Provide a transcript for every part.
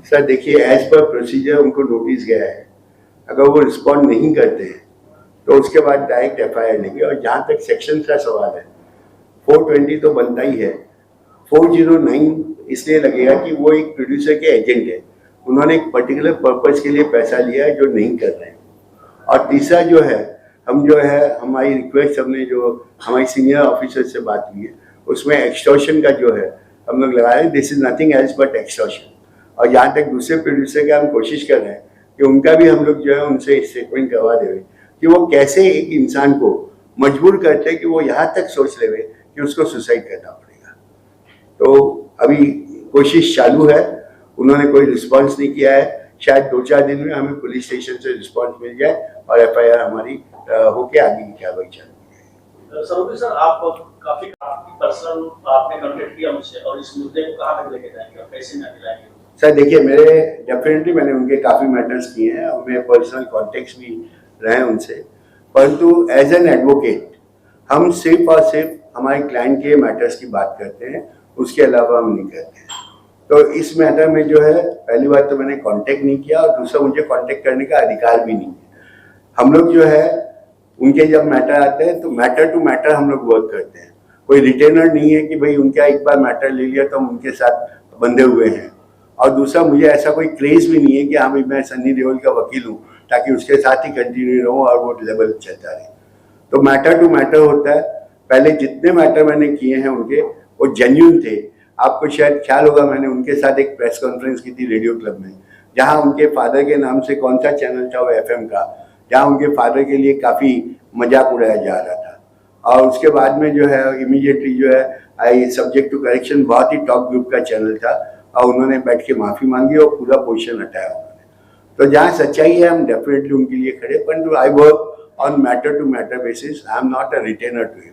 Sir देखिए, as per procedure उनको notice गया है, अगर वो रिस्पॉन्ड नहीं करते हैं तो उसके बाद डायरेक्ट FIR लेंगे। और जहाँ तक सेक्शन का सवाल है, 420 तो बनता ही है, 409 इसलिए लगेगा कि वो एक प्रोड्यूसर के एजेंट है, उन्होंने एक पर्टिकुलर पर्पज के लिए पैसा लिया है जो नहीं कर रहे हैं। और तीसरा जो है, हम जो है हमारी रिक्वेस्ट, हमने जो हमारी सीनियर ऑफिसर से बात की है उसमें एक्सटॉर्शन का जो है हम लोग लगा रहे हैं, this is nothing else but extortion. और जहाँ तक दूसरे प्रोड्यूसर का हम कोशिश कर रहे हैं कि उनका भी हम लोग जो है उनसे स्टेटमेंट करवा देवे कि वो कैसे एक इंसान को मजबूर करते हैं कि वो यहाँ तक सोच लेवे कि उसको सुसाइड करना पड़ेगा। तो अभी कोशिश चालू है, उन्होंने कोई रिस्पांस नहीं किया है, शायद 2-4 दिन में हमें पुलिस स्टेशन से रिस्पांस मिल जाए और FIR हमारी होके आगे की कार्रवाई चालू। सर आप काफी पर्सनल आपने कांटेक्ट किया मुझसे, और इस मुद्दे को कहाँ तक लेके जाएंगे और कैसे आगे लाएंगे? सर देखिए, डेफिनेटली मैंने उनके काफ़ी मैटर्स किए हैं और मेरे पर्सनल कॉन्टेक्ट्स भी रहे हैं उनसे, परंतु एज एन एडवोकेट हम सिर्फ और सिर्फ हमारे क्लाइंट के मैटर्स की बात करते हैं, उसके अलावा हम नहीं करते हैं। तो इस मैटर में जो है, पहली बात तो मैंने कांटेक्ट नहीं किया और दूसरा मुझे कांटेक्ट करने का अधिकार भी नहीं है। हम लोग जो है उनके जब मैटर आते हैं तो मैटर टू मैटर हम लोग वर्क करते हैं, कोई रिटेनर नहीं है कि भाई उनका एक बार मैटर ले लिया तो हम उनके साथ बंधे हुए हैं। और दूसरा, मुझे ऐसा कोई क्रेज भी नहीं है कि हाँ भाई मैं सन्नी देओल का वकील हूँ ताकि उसके साथ ही कंटिन्यू रहूँ और वो लेवल चलता रहे। तो मैटर टू मैटर होता है। पहले जितने मैटर मैंने किए हैं उनके, वो जेन्युइन थे। आपको शायद ख्याल होगा, मैंने उनके साथ एक प्रेस कॉन्फ्रेंस की थी रेडियो क्लब में, जहाँ उनके फादर के नाम से कौन सा चैनल था वो FM का, जहाँ उनके फादर के लिए काफ़ी मजाक उड़ाया जा रहा था। और उसके बाद में जो है इमीडिएटली जो है आई सब्जेक्ट टू करेक्शन, बहुत ही टॉप ग्रुप का चैनल था और उन्होंने बैठ के माफ़ी मांगी और पूरा पोजीशन हटाया उन्होंने। तो जहाँ सच्चाई है हम डेफिनेटली उनके लिए खड़े, परंतु I work on matter to matter basis, I am not a retainer to him.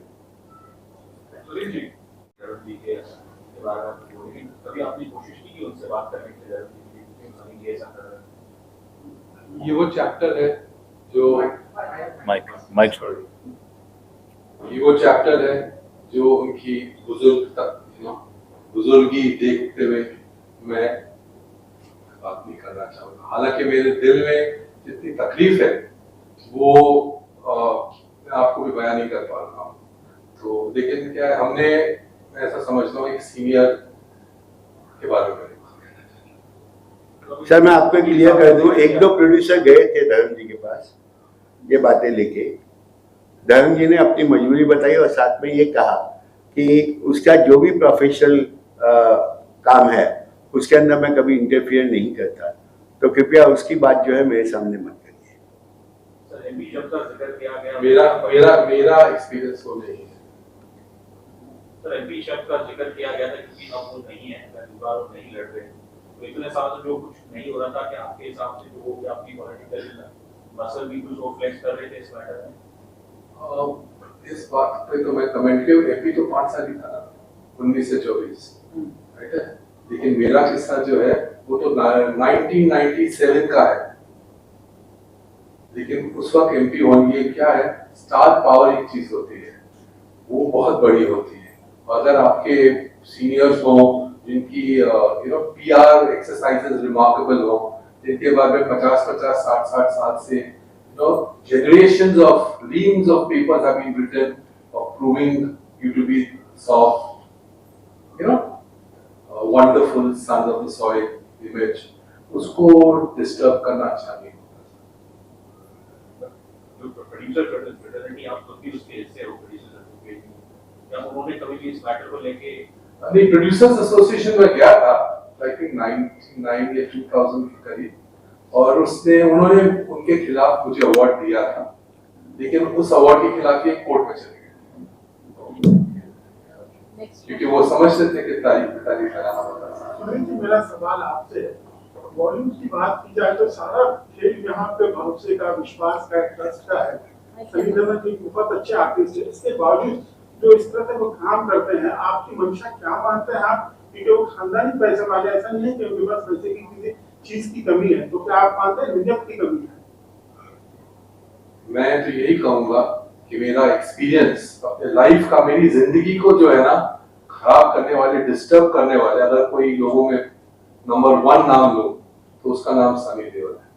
ये वो चैप्टर है जो माइक सॉरी, ये वो चैप्टर है जो उनकी बुजुर्गी देखते हुए मैं बात नहीं करना चाहूँगा। हालांकि मेरे दिल में जितनी तकलीफ है वो मैं आपको भी बयान नहीं कर पा रहा हूँ। तो लेकिन क्या है, हमने, मैं ऐसा समझता हूँ एक सीनियर के बारे में। सर मैं आपको क्लियर कर दूं, 1-2 प्रोड्यूसर गए थे धर्म जी के पास ये बातें लेके। धर्म जी ने अपनी मजबूरी बताई और साथ में ये कहा कि उसका जो भी प्रोफेशनल काम है उसके अंदर मैं कभी इंटरफियर नहीं करता, तो कृपया उसकी बात जो है मेरे सामने मत करिए। सर एमपी शब्द का जिक्र किया गया, मेरा एक्सपीरियंस वो नहीं है। सर एमपी शब्द का जिक्र किया गया था क्योंकि अब वो नहीं है, परिवार नहीं लड़ रहे, तो इतने साल से जो कुछ नहीं हो रहा था, कि आपके हिसाब से जो हो गया अपनी पॉलिटिकल मसल भी कुछ वो फ्लेक्स कर रहे थे इस मैटर में? इस बात पे तो मैं कमेंट किया, एमपी तो 5 साल ही था ना, 19 से 24, राइट है। लेकिन मेरा किस्सा जो है वो तो 1997 का है। लेकिन उस वक्त एमपी होने क्या है, स्टार पावर एक चीज होती है, वो बहुत बड़ी होती है। अगर आपके सीनियर्स हो जिनकी PR एक्सरसाइजेस रिमार्केबल हो, जिनके बारे में 50-50, 60-60 साल से generations of reams of papers have been written of proving you to be soft, wonderful sons of the soil image, उसको डिस्टर्ब करना अच्छा नहीं होता। जो प्रोड्यूसर फ्रेटर्निटी आप खुद भी उसके हिस्से हो, प्रोड्यूसर एडवोकेट, क्या उन्होंने कभी भी इस मैटर को लेके? नहीं, प्रोड्यूसर्स एसोसिएशन में गया था, आई थिंक 99 या 2000 के करीब, और उन्होंने उनके खिलाफ मुझे अवार्ड दिया था, लेकिन उस अवार्ड के खिलाफ ये कोर्ट में चले गए क्योंकि वो समझते थे कि तारीफ कराना होता है। मेरा सवाल आपसे है, वॉल्यूम्स की बात की जाए तो सारा खेल यहाँ पे भरोसे का, विश्वास का, ट्रस्ट का है। सनी देओल जी बहुत अच्छे आर्टिस्ट है, इसके बावजूद जो इस तरह से वो काम करते हैं, आपकी मंशा क्या मानते हैं आप? क्योंकि वो खानदानी पैसे वाले, ऐसा नहीं है कि उनके पास पैसे की किसी चीज की कमी है, तो क्या आप मानते हैं नियत की कमी है? मैं तो यही कहूंगा कि मेरा एक्सपीरियंस अपने लाइफ का, मेरी जिंदगी को जो है ना खराब करने वाले, डिस्टर्ब करने वाले, अगर कोई लोगों में नंबर 1 नाम लो तो उसका नाम सनी देओल है।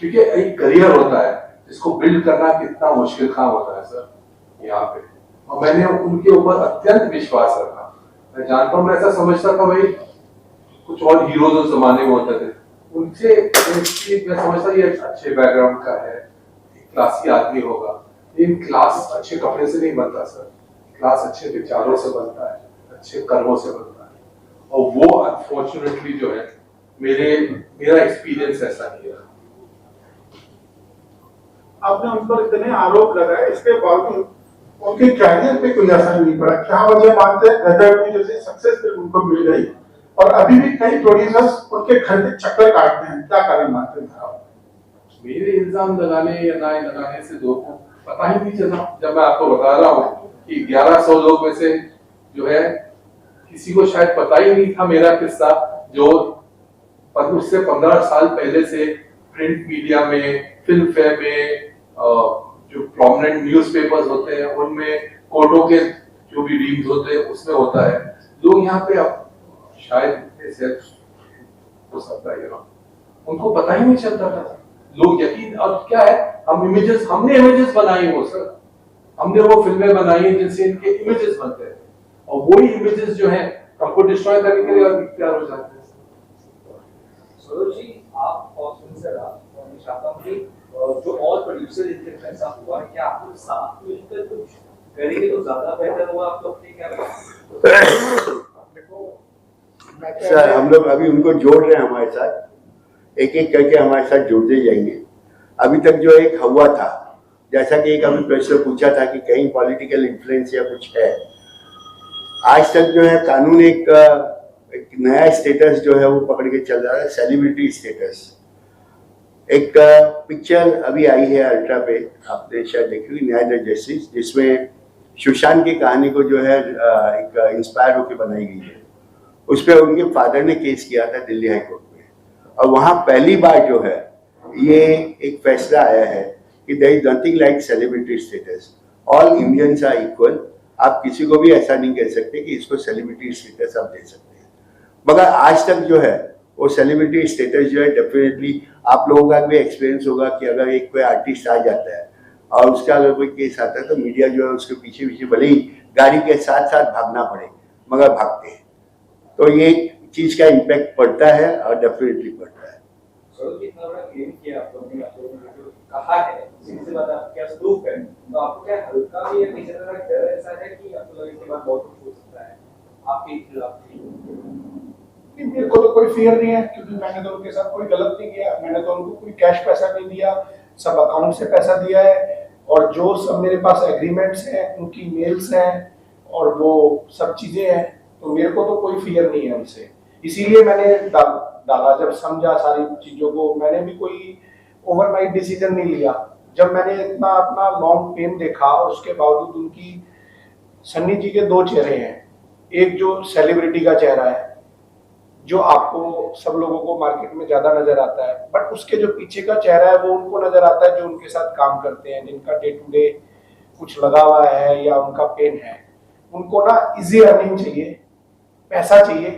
क्योंकि एक करियर होता है जिसको बिल्ड करना कितना मुश्किल काम होता है सर यहाँ पे, और मैंने उनके ऊपर अत्यंत विश्वास रखा। मैं जानता हूँ, मैं ऐसा समझता था भाई कुछ और हीरोज उस जमाने में होते थे, उनसे मैं समझता ये अच्छे बैकग्राउंड का है, क्लासी आदमी होगा, लेकिन क्लास अच्छे कपड़े से नहीं बनता सर, क्लास अच्छे विचारों से बनता है, अच्छे कर्मों से बनता है। और वो अनफॉर्चुनेटली जो है मेरा एक्सपीरियंस ऐसा नहीं रहा। आपने उन पर इतने आरोप लगाए, इसके बावजूद उनके कैरियर पे कोई असर नहीं पड़ा। क्या वजह मानते हैं? गदर में जैसे सक्सेस फिल्म उनको मिल गई और अभी भी कई प्रोड्यूसर्स उनके घर के चक्कर काटते हैं, क्या कारण मानते हैं आप? मेरे इल्जाम लगाने या ना लगाने से लोगों को पता ही नहीं चला। जब मैं आपको बता रहा हूँ कि 1100 लोग में से जो है किसी को शायद पता ही नहीं था मेरा किस्सा, जो पर उससे 15 साल पहले से प्रिंट मीडिया में, फिल्म फेयर में, जो प्रोमिनेंट न्यूज़पेपर्स होते हैं उनमें, कोर्टों के जो भी रीड्स होते हैं उसमें होता है। लोग यहाँ पे अब शायद ऐसे हो सकता है उनको पता ही नहीं चलता था। लोग यकीन, अब क्या है, हमने इमेजेस बनाई वो सर, हमने वो फिल्में बनाई हैं जिनसे इनके इमेजेस बनते हैं, और वही इमेजेस जो है हमको डिस्ट्रॉय करने के लिए तैयार हो जाते हैं। सरोज जी, आप और सुनील सर, मैं चाहता हूँ कि जो और प्रोड्यूसर इनके पैसा हुआ, क्या आप लोग साथ मिलकर कुछ करेंगे तो ज्यादा बेहतर होगा? आप लोग क्या सर, हम लोग अभी उनको जोड़ रहे हैं हमारे साथ, एक एक करके हमारे साथ जोड़ते जाएंगे। अभी तक जो एक हुआ था, जैसा कि एक अभी प्रश्न पूछा था कि कहीं पॉलिटिकल इन्फ्लुएंस या कुछ है, आज तक जो है कानून एक नया स्टेटस जो है वो पकड़ के चल रहा है, सेलिब्रिटी स्टेटस। एक पिक्चर अभी आई है अल्ट्रा पे, आपने शायद देखी हुई, न्याय द जस्टिस, जिसमें सुशांत की कहानी को जो है एक इंस्पायर होकर बनाई गई है। उस पर उनके फादर ने केस किया था दिल्ली हाई कोर्ट में, और वहाँ पहली बार जो है ये एक फैसला आया है कि there is nothing like celebrity status, all Indians are equal. आप किसी को भी ऐसा नहीं कह सकते कि इसको सेलिब्रिटी स्टेटस आप दे सकते हैं। मगर आज तक जो है वो सेलिब्रिटी स्टेटस जो है, डेफिनेटली आप लोगों का भी एक्सपीरियंस होगा कि अगर एक कोई आर्टिस्ट आ जाता है और उसका अगर कोई केस आता है तो मीडिया जो है उसके पीछे पीछे भले ही गाड़ी के साथ साथ भागना पड़े मगर भागते हैं। तो ये चीज का इम्पैक्ट पड़ता है और डेफिनेटली पड़ता है। सरोज जी, इतना बड़ा क्लेम किया आप लोगों ने, आप लोगों ने जो कहा है, इससे बात आप क्या प्रूफ है, तो आपको क्या हल्का भी या किसी तरह का डर ऐसा है कि आपको लगे इसके बाद बहुत कुछ हो सकता है आपके खिलाफ? मेरे को तो कोई फियर नहीं है, क्योंकि मैंने तो उनके साथ कोई गलत नहीं किया। मैंने तो उनको कोई कैश पैसा नहीं दिया, सब अकाउंट से पैसा दिया है, और जो सब मेरे पास एग्रीमेंट्स हैं, उनकी मेल्स हैं और वो सब चीजें हैं, तो मेरे को तो कोई फियर नहीं है उनसे। इसीलिए मैंने डाला, जब समझा सारी चीजों को। मैंने भी कोई ओवरनाइट डिसीजन नहीं लिया। जब मैंने इतना अपना लॉन्ग पेन देखा, और उसके बावजूद उनकी, सन्नी जी के दो चेहरे हैं, एक जो सेलिब्रिटी का चेहरा है जो आपको सब लोगों को मार्केट में ज्यादा नजर आता है, बट उसके जो पीछे का चेहरा है वो उनको नजर आता है जो उनके साथ काम करते हैं, जिनका डे टू डे कुछ लगा हुआ है या उनका पेन है। उनको ना इजी अर्निंग चाहिए, पैसा चाहिए,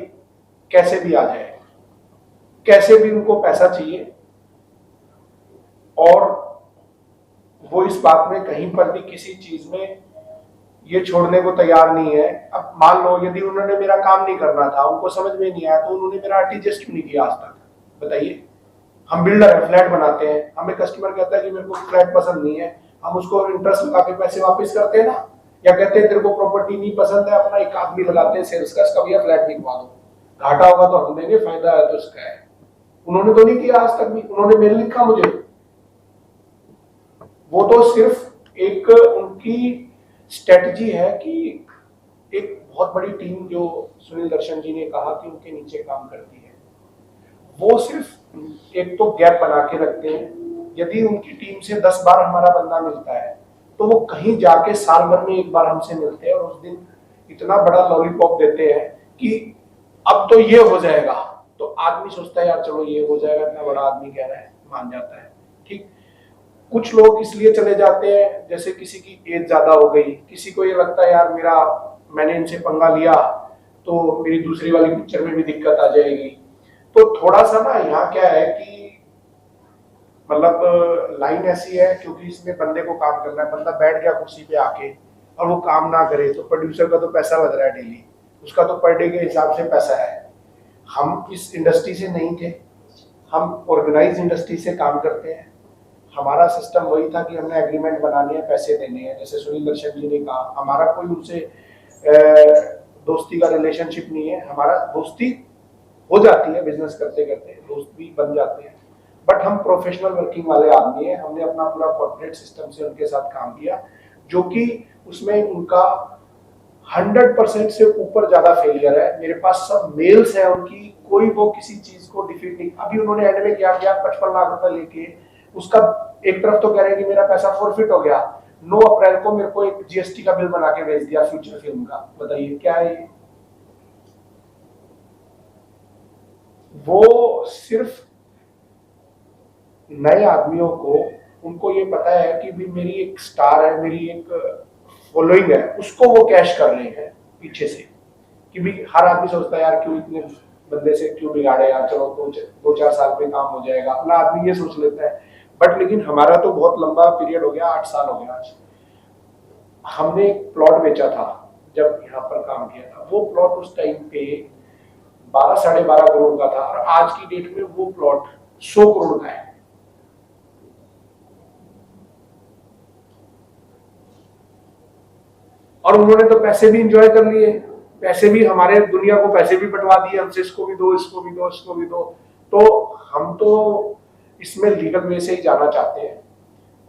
कैसे भी आ जाए, कैसे भी उनको पैसा चाहिए, और वो इस बात में कहीं पर भी किसी चीज में ये छोड़ने को तैयार नहीं है। अब मान लो यदि उन्होंने मेरा काम नहीं करना था, उनको समझ में नहीं आया, तो उन्होंने मेरा आर्टिस्ट क्यों नहीं किया आज तक? बताइए। हम बिल्डर है, फ्लैट बनाते हैं, हमें कस्टमर कहता है कि मेरे को फ्लैट पसंद नहीं है, हम उसको इंटरेस्ट लगा के पैसे वापस करते हैं ना, या कहते हैं तेरे को प्रॉपर्टी नहीं पसंद है, अपना एक आदमी लगाते हैं सेल्स का, इसका भैया फ्लैट बिकवा दो, घाटा होगा तो हम देंगे, फायदा है तो उसका है। उन्होंने तो नहीं किया आज तक भी। उन्होंने मेल लिखा मुझे, वो तो सिर्फ एक उनकी स्ट्रेटजी है कि एक बहुत बड़ी टीम जो सुनील दर्शन जी ने कहा कि उनके नीचे काम करती है, वो सिर्फ एक तो गैप बना के रखते हैं। यदि उनकी टीम से 10 बार हमारा बंदा मिलता है तो वो कहीं जाके साल भर में एक बार हमसे मिलते हैं, और उस दिन इतना बड़ा लॉलीपॉप देते हैं कि अब तो ये हो जाएगा, तो आदमी सोचता है यार चलो ये हो जाएगा, इतना बड़ा आदमी कह रहा है, मान जाता है। ठीक, कुछ लोग इसलिए चले जाते हैं जैसे किसी की एज ज्यादा हो गई, किसी को ये लगता है यार मैंने इनसे पंगा लिया तो मेरी दूसरी वाली पिक्चर में भी दिक्कत आ जाएगी, तो थोड़ा सा ना यहाँ क्या है कि मतलब लाइन ऐसी है, क्योंकि इसमें बंदे को काम करना है, बंदा बैठ गया कुर्सी पे आके और वो काम ना करे तो प्रोड्यूसर का तो पैसा लग रहा है डेली, उसका तो पर डे के हिसाब से पैसा है। हम इस इंडस्ट्री से नहीं थे, हम ऑर्गेनाइज इंडस्ट्री से काम करते हैं। हमारा सिस्टम वही था कि हमने एग्रीमेंट बनाने हैं, पैसे देने हैं। जैसे सुनील दर्शन जी ने कहा, हमारा कोई उनसे दोस्ती का रिलेशनशिप नहीं है। हमारा दोस्ती हो जाती है, बिजनेस करते करते दोस्त भी बन जाते हैं, बट हम प्रोफेशनल वर्किंग वाले आदमी हैं। हमने अपना पूरा कॉर्पोरेट सिस्टम से उनके साथ काम किया, जो कि उसमें उनका 100% से ऊपर ज्यादा फेलियर है। मेरे पास सब मेल्स है उनकी, कोई वो किसी चीज को डिफीट नहीं। अभी उन्होंने एंड में क्या किया, 55 लाख रुपए लेके उसका एक तरफ तो कह रहे हैं कि मेरा पैसा फॉरफिट हो गया, 9 अप्रैल को मेरे को एक जीएसटी का बिल बना के भेज दिया फ्यूचर फिल्म का। बताइए क्या है ये? वो सिर्फ नए आदमियों को, उनको ये पता है कि भी मेरी एक स्टार है, मेरी एक फॉलोइंग है, उसको वो कैश कर रहे हैं पीछे से। कि भी हर आदमी सोचता है यार क्यों इतने बंदे से क्यों बिगाड़े यार, चलो 2-4 साल में काम हो जाएगा, अपना आदमी ये सोच लेता है। बट लेकिन हमारा तो बहुत लंबा पीरियड हो गया, 8 साल हो गया आज। हमने एक प्लॉट बेचा था जब यहाँ पर काम किया था, वो प्लॉट उस टाइम पे 12-12.5 करोड़ का था, और आज की डेट में वो प्लॉट 100 करोड़ का है। और उन्होंने तो पैसे भी इंजॉय कर लिए, पैसे भी हमारे दुनिया को पैसे भी बंटवा दिए हमसे, इसको भी दो, इसको भी दो, इसको भी दो। तो हम तो इसमें लीगल वे से ही जाना चाहते हैं,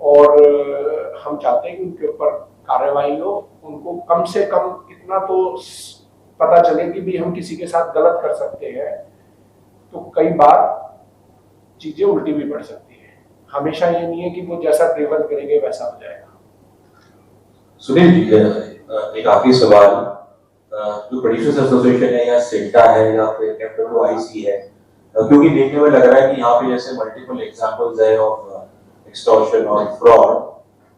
और हम चाहते हैं कि उनके ऊपर कार्रवाई हो, उनको कम से कम इतना तो पता चले कि भी हम किसी के साथ गलत कर सकते हैं, तो कई बार चीजें उल्टी भी पड़ सकती है। हमेशा ये नहीं है कि वो जैसा ड्रिवन करेंगे वैसा हो जाएगा। सुनील जी, एक आखिरी सवाल, जो प्रोड्यूसर्स एसोसिएशन है या सिल्टा है या फिर FWIC है, क्योंकि देखने में लग रहा है कि यहाँ पे जैसे मल्टीपल एग्जांपल्स है ऑफ एक्सटॉर्शन और फ्रॉड,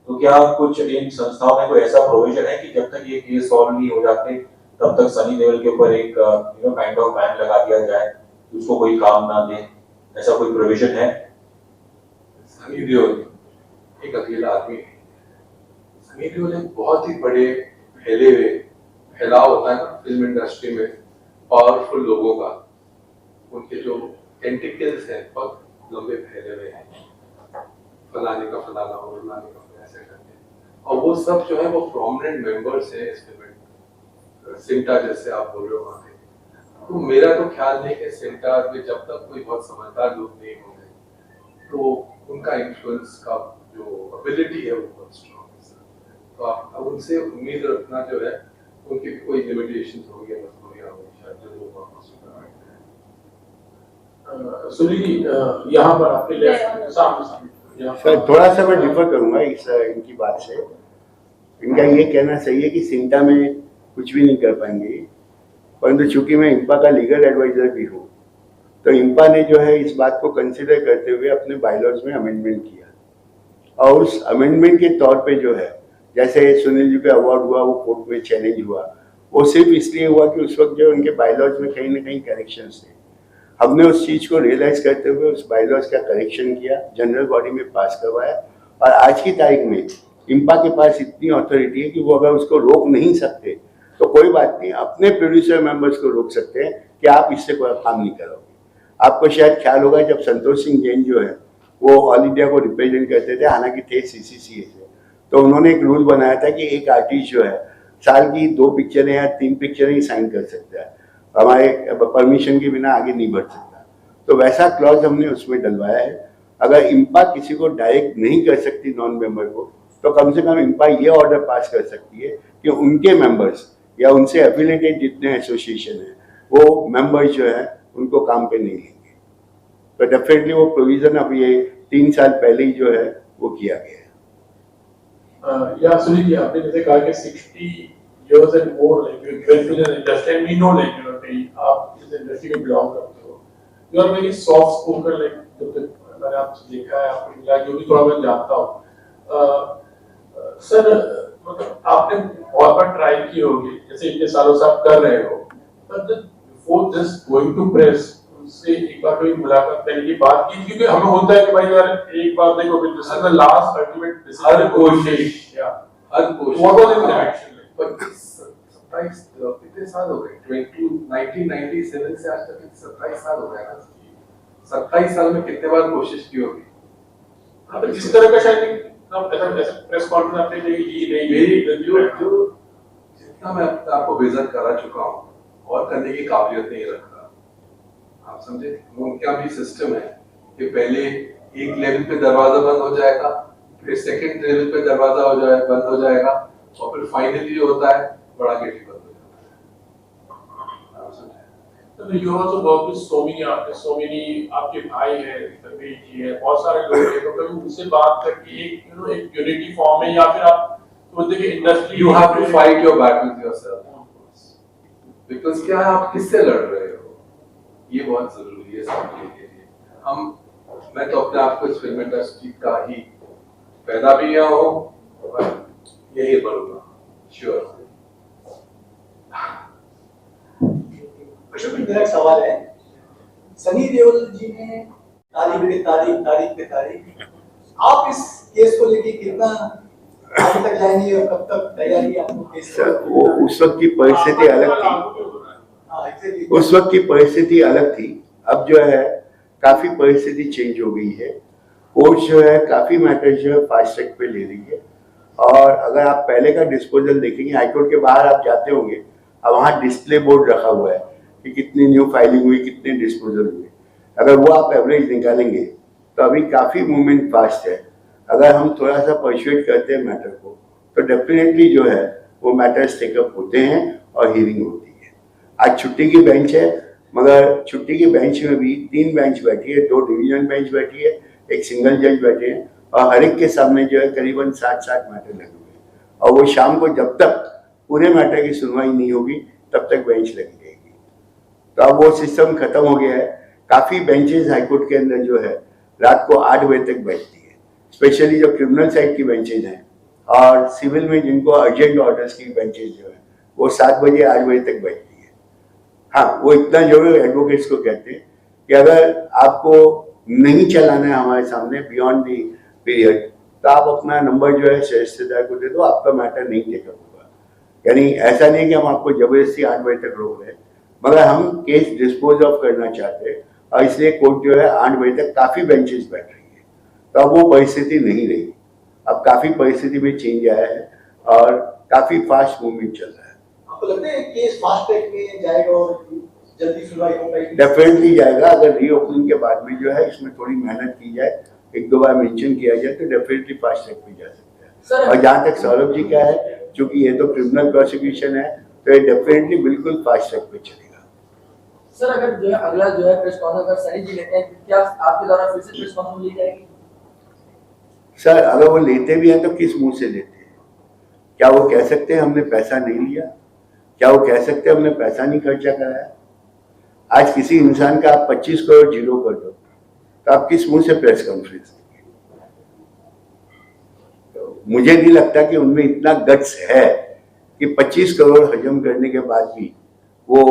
तो क्या कुछ इन संस्थाओं में कोई ऐसा प्रोविजन है कि जब तक ये केस सॉल्व नहीं हो जाते तब तक सनी देओल के ऊपर एक काइंड ऑफ बैन लगा दिया जाए, उसको कोई काम ना दे, ऐसा कोई प्रोविजन है? सनी देओल एक अकेला आदमी है। सनी देओल एक बहुत ही बड़े फैलाव होता है ना फिल्म इंडस्ट्री में, पावरफुल लोगों का, उनके जो टेंटिकल्स हैं बहुत लंबे फैले हुए हैं, फलाने का फलाना और फलाने का ऐसे करके, और वो सब जो है वो प्रोमिनेंट मेंबर्स हैं इस फिल्म सिंटा जैसे आप बोल रहे हो वहाँ पे। तो मेरा तो ख्याल है कि सिंटा में जब तक कोई बहुत समझदार लोग नहीं होंगे तो उनका इन्फ्लुएंस का जो एबिलिटी है वो बहुत स्ट्रॉन्ग है। तो आप अब उनसे उम्मीद रखना जो है, उनकी कोई लिमिटेशंस होंगी, मजबूरियां होंगी शायद जो लोग वापस सुनील यहाँ पर आपके लेफ्ट सामने सर थोड़ा सा मैं डिफर करूंगा इनकी बात से। इनका ये कहना सही है कि सिंटा में कुछ भी नहीं कर पाएंगे, परंतु चूंकि मैं इंपा का लीगल एडवाइजर भी हूँ, तो इंपा ने जो है इस बात को कंसिडर करते हुए अपने बायलॉज में अमेंडमेंट किया, और उस अमेंडमेंट के तौर पे जो है, जैसे सुनील जी पे अवार्ड हुआ, वो कोर्ट में चैलेंज हुआ, वो सिर्फ इसलिए हुआ कि उस वक्त जो उनके बायलॉज में कहीं ना कहीं करेक्शंस थे। हमने उस चीज़ को रियलाइज करते हुए उस बायलॉज का करेक्शन किया, जनरल बॉडी में पास करवाया, और आज की तारीख में इंपा के पास इतनी अथॉरिटी है कि वो अगर उसको रोक नहीं सकते तो कोई बात नहीं, अपने प्रोड्यूसर मेंबर्स को रोक सकते हैं कि आप इससे कोई काम नहीं करोगे। आपको शायद ख्याल होगा जब संतोष सिंह जैन जो है वो ऑल इंडिया को रिप्रेजेंट करते थे, हालांकि थे CCCA से, तो उन्होंने एक रूल बनाया था कि एक आर्टिस्ट जो है साल की 2 पिक्चरें या 3 पिक्चरें ही साइन कर सकता है, हमारे परमिशन के बिना आगे नहीं बढ़ सकता। तो वैसा क्लॉज हमने उसमें डलवाया है। अगर इंपा किसी को डायरेक्ट नहीं कर सकती नॉन मेंबर को, तो कम से कम इंपा ये ऑर्डर पास कर सकती है कि उनके मेंबर्स या उनसे एफिलिएटेड जितने एसोसिएशन हैं वो मेंबर्स जो है उनको काम पे नहीं लेंगे। तो डेफिनेटली वो प्रोविजन अब ये 3 साल पहले ही जो है वो किया गया है। या सुनील जी, आपने जैसे कहा कि 60 years and more like you have been in the industry and we know like you know कि आप इस इंडस्ट्री में बिलोंग करते हो, you are very soft spoken like जब तक मैंने आपसे देखा है, आपको मिला, जो भी थोड़ा मैं जानता हूँ। सर मतलब आपने बहुत बार ट्राई की होगी, जैसे इतने सालों से आप कर रहे हो, but then before just going to press उससे एक बार कोई मुलाकात करने की बात की, क्योंकि हमें होता है कि भाई यार एक बार देखो this is the last ultimate हर कोशिश या हर कोशिश व्हाट वाज इन रिएक्शन पर 27 कितने साल हो गए 1997 से आज तक 27 साल हो गए ना 27 साल में कितने बार कोशिश की होगी हाँ, तो इस तरह का शायद ऐसा प्रेस कॉन्फ्रेंस आपने नहीं मेरी जो जितना मैं आपको विजिट करा चुका हूँ और करने की काबिलियत नहीं रखता आप समझे उनका भी सिस्टम है कि पहले एक लेवल पे दरवाजा बंद हो जाएगा फिर सेकंड लेवल पे दरवाजा बंद हो जाएगा और फिर फाइनली जो होता है बड़ा गेट बंद हो जाता है आप समझे तो you also work with so many artist so many आपके भाई हैं तन्वीर जी हैं बहुत सारे लोग हैं तो कभी उनसे बात करके एक एक यूनिटी फॉर्म है या फिर आप तो देखिए industry you have to fight your battles yourself because क्या है आप किससे लड़ रहे हो ये बहुत जरूरी है समझने के लिए मैं तो अपने आप को इस फिल्म इंडस्ट्री का ही पैदा भी हुआ हूँ और यही बनूंगा श्योर अशोक जी मेरा एक सवाल है सनी देओल जी ने तारीख पे तारीख आप इस केस को लेके कितना आगे तक जाएंगे और कब तक तैयारी आपको केस सर वो उस वक्त की परिस्थिति अलग थी हाँ एक्चुअली उस वक्त की परिस्थिति अलग थी अब जो है काफी परिस्थिति चेंज हो गई है कोर्ट जो है काफी मैटर जो है फास्ट ट्रैक पे ले रही है और अगर आप पहले का डिस्पोजल देखेंगे हाईकोर्ट के बाहर आप जाते होंगे अब वहाँ डिस्प्ले बोर्ड रखा हुआ है कि कितनी न्यू फाइलिंग हुई कितने डिस्पोजल हुए अगर वो आप एवरेज निकालेंगे तो अभी काफी मूवमेंट फास्ट है अगर हम थोड़ा सा परसुएट करते हैं मैटर को तो डेफिनेटली जो है वो मैटर्स टेकअप होते हैं और हियरिंग होती है आज छुट्टी की बेंच है मगर छुट्टी की बेंच में भी 3 बेंच बैठी है 2 डिवीजन बेंच बैठी है एक सिंगल जज बैठे हैं और हर एक के सामने जो है करीबन 60 मैटर लगे हुए हैं और वो शाम को जब तक पूरे मैटर की सुनवाई नहीं होगी तब तक बेंच लगी रहेगी तो अब वो सिस्टम खत्म हो गया है काफी बेंचेस हाईकोर्ट के अंदर जो है रात को 8 बजे तक बैठती है स्पेशली जो क्रिमिनल साइड की बेंचेज हैं और सिविल में जिनको अर्जेंट ऑर्डर्स की बेंचेज जो है वो 7 बजे 8 बजे तक बैठती है हाँ वो इतना जरूर एडवोकेट्स को कहते हैं कि अगर आपको नहीं चलाना है हमारे सामने बियॉन्ड दी पीरियड तो आप अपना नंबर जो है रिश्तेदार को दे दो आपका मैटर नहीं टेकअप होगा यानी ऐसा नहीं कि हम आपको जबरदस्ती 8 बजे तक रोक रहे हैं मगर हम केस डिस्पोज ऑफ करना चाहते हैं और इसलिए कोर्ट जो है 8 बजे तक काफी बेंचेस बैठ रही है तो अब वो परिस्थिति नहीं रही अब काफी परिस्थिति में चेंज आया है और काफी फास्ट मूवमेंट चल रहा है आपको लगता है केस फास्ट ट्रैक में जाएगा और जल्दी सुनवाई हो पाएगी डेफिनेटली जाएगा अगर रीओपनिंग के बाद में जो है इसमें थोड़ी मेहनत की जाए 1-2 बार मेंशन किया जाए तो डेफिनेटली फास्ट ट्रैक पे जा सकता है और जहाँ तक सौरभ जी का है क्योंकि ये तो क्रिमिनल प्रोसिक्यूशन है तो ये डेफिनेटली बिल्कुल फास्ट ट्रैक पे चलेगा सर अगर जो है अगला जो है प्रेस कॉन्फ्रेंस अगर सनी जी लेते हैं क्या आपके द्वारा फिर से प्रेस कॉन्फ्रेंस ली जाएगी सर अगर वो लेते भी हैं तो किस मुंह से लेते हैं क्या वो कह सकते हैं हमने पैसा नहीं लिया क्या वो कह सकते हैं हमने पैसा नहीं खर्चा कराया आज किसी इंसान का आप 25 करोड़ जीरो कर दो तो आप किस मुंह से प्रेस कॉन्फ्रेंस देंगे तो मुझे नहीं लगता कि उनमें इतना गट्स है कि 25 करोड़ हजम करने के बाद भी वो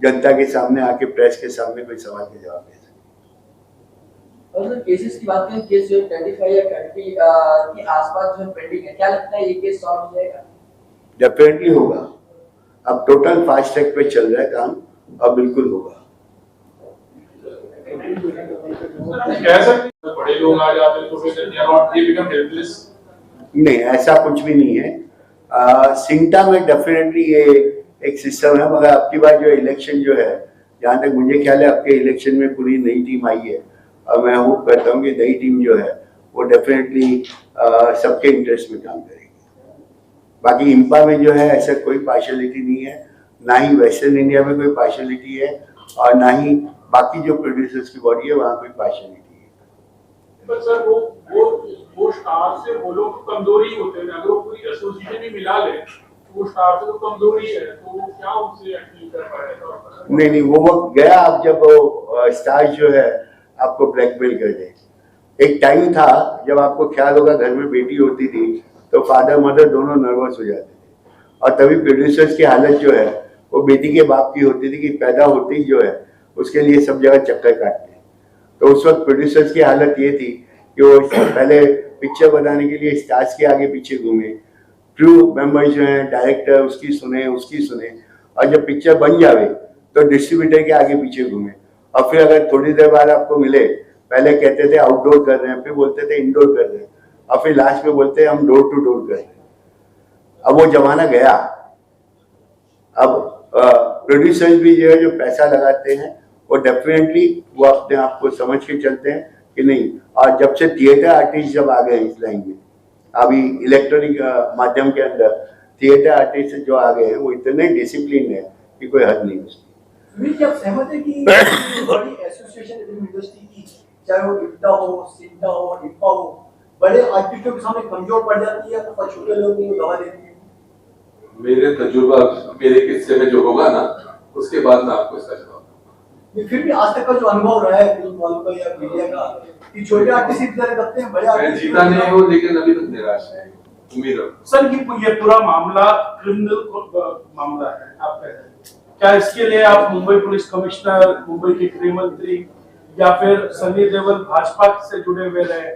जनता के सामने आके प्रेस के सामने कोई सवाल के जवाब दे सके और सर केसेस की बात करें केस जो 25 या 30 के आसपास जो पेंडिंग है क्या लगता है ये केस सॉल्व हो जाएगा डेफिनेटली होगा अब टोटल फास्ट ट्रैक पे चल रहा है काम अब बिल्कुल होगा कह सकते बड़े लोग आ जाते हैं तो फिर they are not they become helpless नहीं ऐसा कुछ भी नहीं है सिंटा में डेफिनेटली ये एक सिस्टम है मगर आपकी बार जो इलेक्शन जो है जहाँ तक मुझे ख्याल है आपके इलेक्शन में पूरी नई टीम आई है और मैं होप करता हूँ कि नई टीम जो है वो डेफिनेटली सबके इंटरेस्ट में काम करेगी बाकी इंपा में जो है ऐसा कोई पार्शलिटी नहीं है ना ही वेस्टर्न इंडिया में कोई पार्शलिटी है और ना ही बाकी जो प्रोड्यूसर्स की बॉडी है वहाँ कोई पार्शलिटी है पर सर वो स्टार से वो लोग तो कमजोरी होते हैं अगर वो पूरी एसोसिएशन ही मिला ले तो वो स्टार से तो कमजोरी है तो वो क्या उनसे एक्टिव कर पाएगा नहीं वो वक्त गया आप जब स्टार जो है आपको ब्लैकमेल कर दे एक टाइम था जब आपको ख्याल होगा घर में बेटी होती थी तो फादर मदर दोनों नर्वस हो जाते थे और तभी प्रोड्यूसर्स की हालत जो है वो बेटी के बाप की होती थी कि पैदा होते ही जो है उसके लिए सब जगह चक्कर काटते हैं। तो उस वक्त प्रोड्यूसर्स की हालत ये थी कि वो पहले पिक्चर बनाने के लिए स्टार्स के आगे पीछे घूमे, क्रू मेंबर्स जो हैं डायरेक्टर उसकी सुने, और जब पिक्चर बन जावे तो डिस्ट्रीब्यूटर के आगे पीछे घूमे, और फिर अगर थोड़ी देर बाद आपको मिले, पहले कहते थे आउटडोर कर रहे हैं, फिर बोलते थे इंडोर कर रहे हैं, और फिर लास्ट में बोलते हैं हम डोर टू डोर कर रहे हैं। अब वो जमाना गया। अब प्रोड्यूसर्स भी जो है जो पैसा लगाते हैं वो डेफिनेटली वो अपने आप को समझ के चलते हैं कि नहीं। और जब से थिएटर आर्टिस्ट जब आ गए इस लाइन में, अभी इलेक्ट्रॉनिक माध्यम के अंदर थिएटर आर्टिस्ट जो आ गए हैं वो इतने डिसिप्लिन है कि कोई हद नहीं उसकी। सुनील जी, आप सहमत है कि बड़ी एसोसिएशन फिल्म इंडस्ट्री की, चाहे वो इफ्ता हो, सिंटा हो, इफ्फा हो, बड़े आर्टिस्टों के सामने कमजोर पड़ जाती है और छोटे लोगों को दबा देती है? मेरे तजुर्बा, मेरे किस्से में जो होगा ना, उसके बाद मैं आपको इसका जवाब दूंगा। फिर भी आज तक का जो अनुभव रहा है फिल्म वालों का या मीडिया का, कि छोटे आर्टिस्ट इस तरह करते हैं, बड़े मैं आर्टिस्ट जीता नहीं हूँ, लेकिन अभी तक निराश है, उम्मीद है। सर ये पूरा मामला क्रिमिनल मामला है, आप कह रहे हैं, क्या इसके लिए आप मुंबई पुलिस कमिश्नर, मुंबई के गृह मंत्री या फिर सनी देओल भाजपा से जुड़े हुए रहे,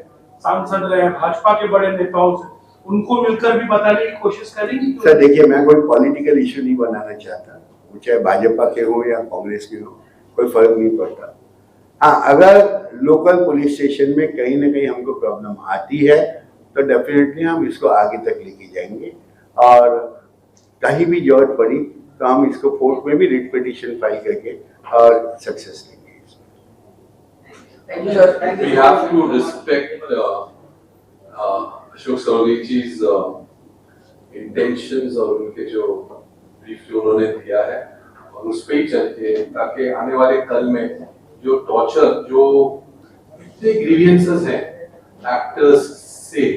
सांसद रहे, भाजपा के बड़े नेताओं से उनको मिलकर भी बताने की कोशिश करेंगे? सर देखिए, मैं कोई पॉलिटिकल इशू नहीं बनाना चाहता, वो चाहे भाजपा के हो या कांग्रेस के हो, कोई फर्क नहीं पड़ता। हाँ, अगर लोकल पुलिस स्टेशन में कहीं ना कहीं हमको प्रॉब्लम आती है तो डेफिनेटली हम इसको आगे तक लेके जाएंगे, और कहीं भी जरूरत पड़ी तो हम इसको कोर्ट में भी रिट पिटीशन फाइल करके और सक्सेस लेंगे। Thank you, sir. We have to respect Ashok Sarogi जी's intentions और उनके जो ब्रीफ जो उन्होंने दिया है, और उस पे ही चलते हैं, ताकि आने वाले कल में जो टॉर्चर, जो इतने ग्रीवियंसेस हैं एक्टर्स से,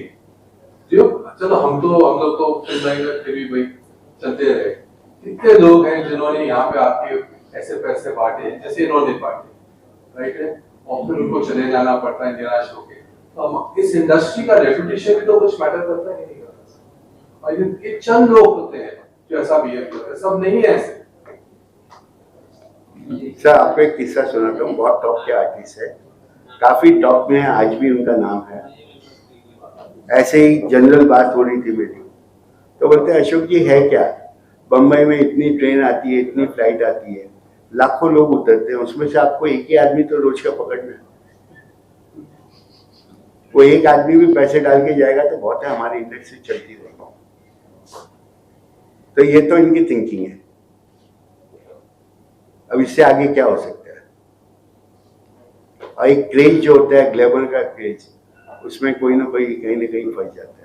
जो चलो हम लोग तो फिल्म में फिर भी भाई चलते रहे, कितने लोग हैं जिन्होंने यहाँ पे आके ऐसे पैसे बांटे जैसे इन्होंने बांटे, राइट है, और फिर उनको चले जाना पड़ता है निराश होके। तो इस इंडस्ट्री का रेपुटेशन भी तो कुछ मैटर करता है, नहीं करता। और ये चंद लोग होते हैं जो ऐसा बिहेव करते हैं, सब नहीं है ऐसे। सर आपको एक किस्सा सुनाता हूँ, बहुत टॉप के आर्टिस्ट है, काफी टॉप में है, आज भी उनका नाम है। ऐसे ही जनरल बात हो रही थी मेरी, तो बोलते हैं अशोक जी है क्या, बम्बई में इतनी ट्रेन आती है, इतनी फ्लाइट आती है, लाखों लोग उतरते हैं, उसमें से आपको एक ही आदमी तो रोज का पकड़ना है। वो एक आदमी भी पैसे डाल के जाएगा तो बहुत है, हमारी इंडस्ट्री चलती रहेगी। तो ये तो इनकी थिंकिंग है। अब इससे आगे क्या हो सकता है? और एक क्रेज जो होता है, ग्लैमर का क्रेज, उसमें कोई ना कोई कहीं ना कहीं फंस जाता है।